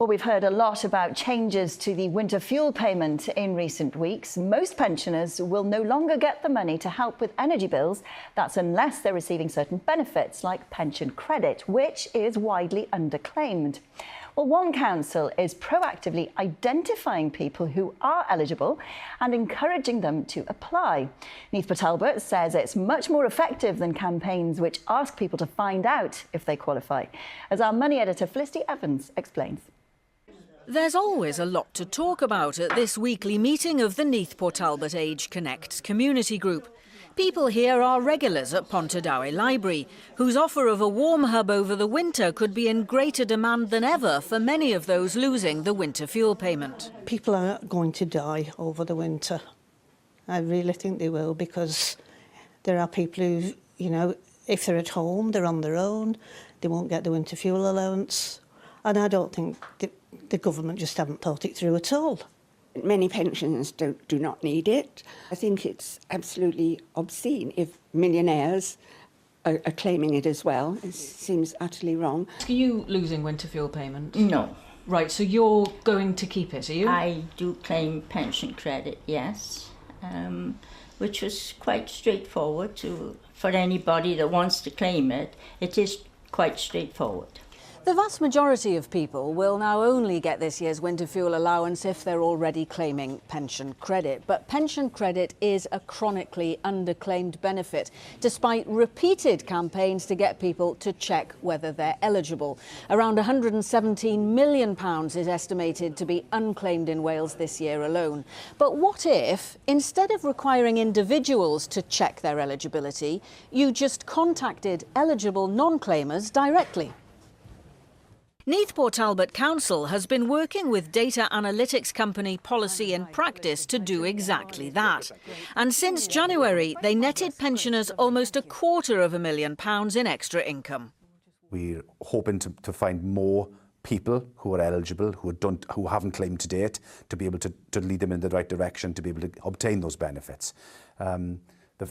Well, we've heard a lot about changes to the winter fuel payment in recent weeks. Most pensioners will no longer get the money to help with energy bills. That's unless they're receiving certain benefits like pension credit, which is widely underclaimed. Well, one council is proactively identifying people who are eligible and encouraging them to apply. Neath Talbot says it's much more effective than campaigns which ask people to find out if they qualify. As our money editor Felicity Evans explains. There's always a lot to talk about at this weekly meeting of the Neath Talbot Age Connect community group. People here are regulars at Pontardawe Library, whose offer of a warm hub over the winter could be in greater demand than ever for many of those losing the winter fuel payment. People are going to die over the winter. I really think they will, because there are people who, if they're at home, they're on their own, they won't get the winter fuel allowance. And I don't think the government just haven't thought it through at all. Many pensioners do not need it. I think it's absolutely obscene if millionaires are claiming it as well. It seems utterly wrong. Are you losing winter fuel payment? No. Right, so you're going to keep it, are you? I do claim pension credit, yes, which was quite straightforward for anybody that wants to claim it. It is quite straightforward. The vast majority of people will now only get this year's winter fuel allowance if they're already claiming pension credit. But pension credit is a chronically underclaimed benefit, despite repeated campaigns to get people to check whether they're eligible. Around £117 million is estimated to be unclaimed in Wales this year alone. But what if, instead of requiring individuals to check their eligibility, you just contacted eligible non-claimers directly? Neath Talbot Council has been working with data analytics company Policy and Practice to do exactly that. And since January, they netted pensioners almost £250,000 in extra income. We're hoping to find more people who are eligible, who haven't claimed to date, to be able to lead them in the right direction, to be able to obtain those benefits.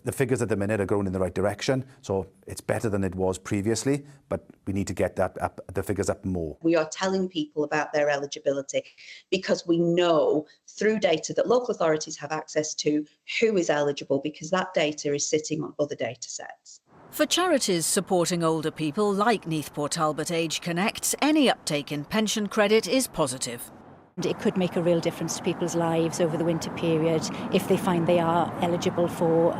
The figures at the minute are going in the right direction, so it's better than it was previously, but we need to get the figures up more. We are telling people about their eligibility because we know through data that local authorities have access to who is eligible, because that data is sitting on other data sets. For charities supporting older people like Neath Talbot Age Connects, any uptake in pension credit is positive. It could make a real difference to people's lives over the winter period if they find they are eligible for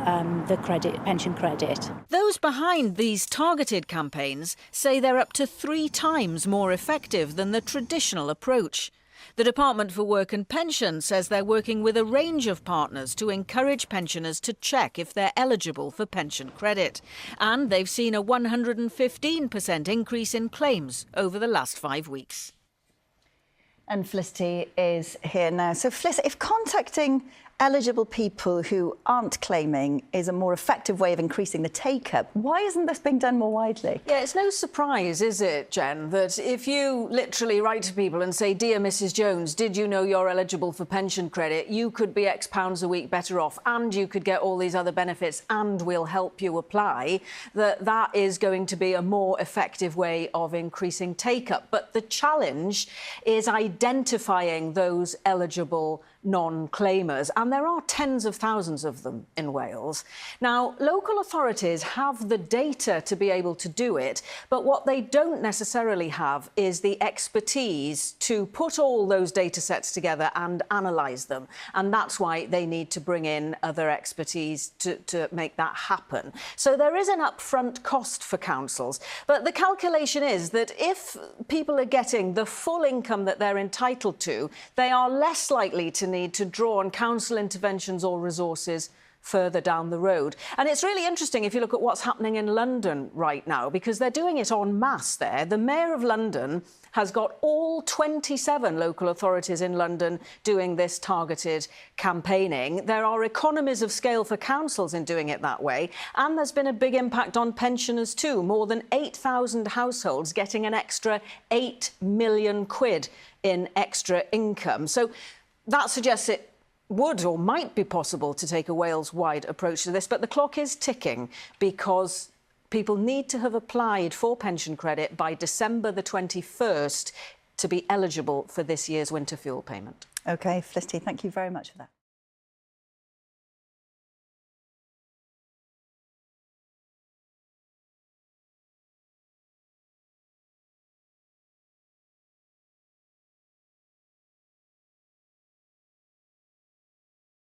the pension credit. Those behind these targeted campaigns say they're up to 3 times more effective than the traditional approach. The Department for Work and Pension says they're working with a range of partners to encourage pensioners to check if they're eligible for pension credit. And they've seen a 115% increase in claims over the last 5 weeks. And Felicity is here now. So Felicity, if contacting eligible people who aren't claiming is a more effective way of increasing the take-up, why isn't this being done more widely? Yeah, it's no surprise, is it, Jen, that if you literally write to people and say, "Dear Mrs Jones, did you know you're eligible for pension credit? You could be X pounds a week better off, and you could get all these other benefits, and we'll help you apply," that is going to be a more effective way of increasing take-up. But the challenge is identifying those eligible non-claimers, and there are tens of thousands of them in Wales. Now, local authorities have the data to be able to do it, but what they don't necessarily have is the expertise to put all those data sets together and analyse them, and that's why they need to bring in other expertise to make that happen. So there is an upfront cost for councils, but the calculation is that if people are getting the full income that they're entitled to, they are less likely to need to draw on council interventions or resources further down the road. And it's really interesting if you look at what's happening in London right now, because they're doing it en masse there. The Mayor of London has got all 27 local authorities in London doing this targeted campaigning. There are economies of scale for councils in doing it that way, and there's been a big impact on pensioners too. More than 8,000 households getting an extra £8 million in extra income. So that suggests it would or might be possible to take a Wales-wide approach to this, but the clock is ticking because people need to have applied for pension credit by December the 21st to be eligible for this year's winter fuel payment. OK, Felicity, thank you very much for that.